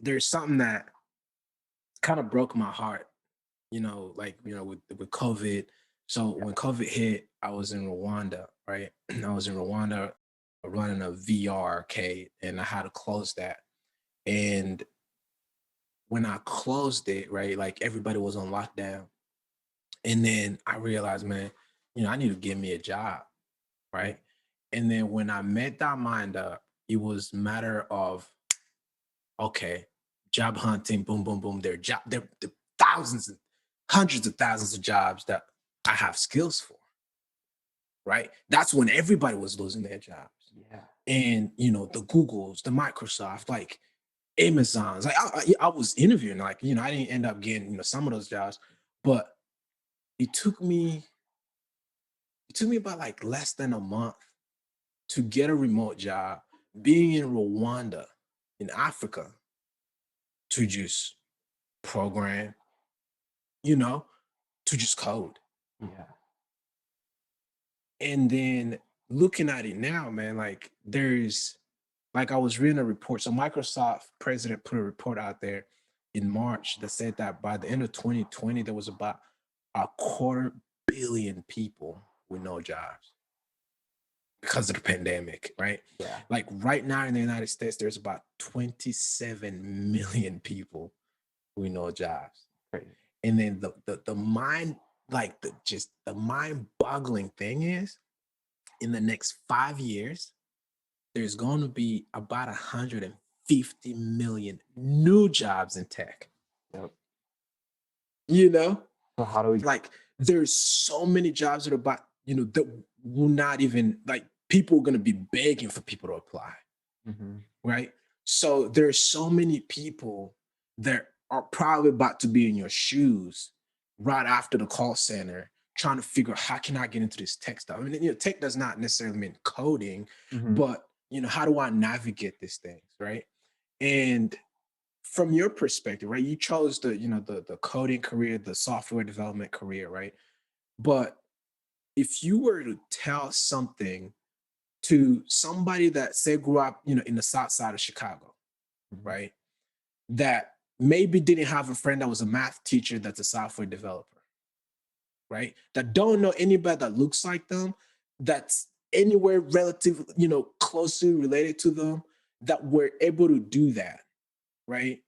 there's something that kind of broke my heart, with COVID. So Yeah. when COVID hit, I was in Rwanda, right? I was in Rwanda running a VR arcade, and I had to close that. And when I closed it, right, like everybody was on lockdown. And then I realized, man, I need to get me a job, right? And then when I made that mind up, it was matter of, okay, job hunting, boom, boom, boom. There thousands and hundreds of thousands of jobs that I have skills for, right? That's when everybody was losing their jobs. Yeah. And the Googles, the Microsoft, like Amazons. Like I was interviewing, like, I didn't end up getting, some of those jobs, but it took me it took me about like less than a month to get a remote job being in Rwanda in Africa to just program, you know, to just code. Yeah. And then looking at it now, man, like I was reading a report. So Microsoft president put a report out there in March that said that by the end of 2020, there was about a quarter billion people with no jobs because of the pandemic, right? Yeah. Like right now in the United States, there's about 27 million people with no jobs. Great. And then the mind, like the mind boggling thing is in the next 5 years, there's going to be about 150 million new jobs in tech. Yep. You know, So how do we? like there's so many jobs that are about, that will not even like people are going to be begging for people to apply, Mhm. right? So there's so many people that are probably about to be in your shoes right after the call center trying to figure out how can I get into this tech stuff. I mean, tech does not necessarily mean coding, Mhm. but how do I navigate these things, right? And from your perspective, right, you chose the coding career, the software development career, right? But if you were to tell something to somebody that say grew up, in the south side of Chicago, Mhm. right? That maybe didn't have a friend that was a math teacher that's a software developer, right? That don't know anybody that looks like them, that's anywhere relative, closely related to them, that were able to do that, right?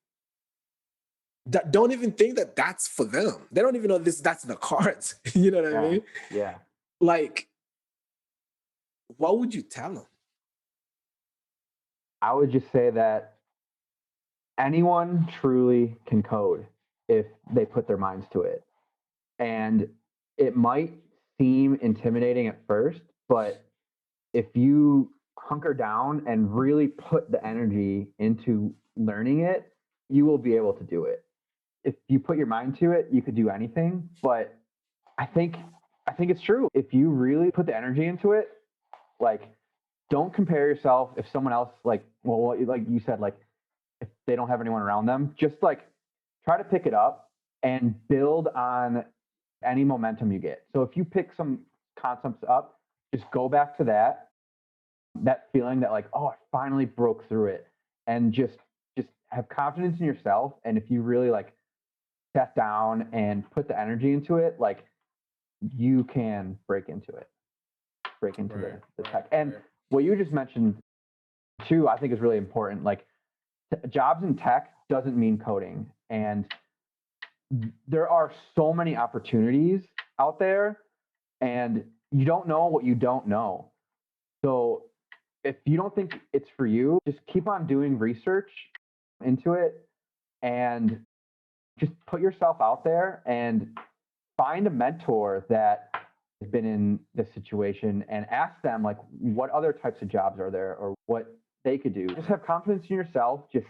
That don't even think that that's for them. They don't even know that's in the cards. You know what I Yeah. mean? Yeah. Like, what would you tell them? I would just say that anyone truly can code if they put their minds to it. And it might seem intimidating at first, but if you hunker down and really put the energy into learning it, you will be able to do it. If you put your mind to it, you could do anything. But I think I think it's true. If you really put the energy into it, like don't compare yourself if someone else like you said, like if they don't have anyone around them, just like try to pick it up and build on any momentum you get. So if you pick some concepts up, just go back to that feeling that like, oh, I finally broke through it, and just have confidence in yourself. And if you really like sat down and put the energy into it, like you can break into Right, the right, tech. And right. what you just mentioned too, I think is really important. Like jobs in tech doesn't mean coding, and there are so many opportunities out there, and you don't know what you don't know. So if you don't think it's for you, just keep on doing research into it and just put yourself out there and find a mentor that has been in this situation and ask them like what other types of jobs are there or what they could do. Just have confidence in yourself, just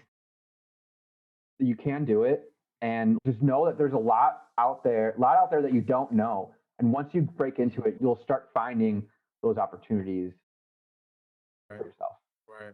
you can do it, and just know that there's a lot out there that you don't know. And once you break into it, you'll start finding those opportunities Right, for yourself. right.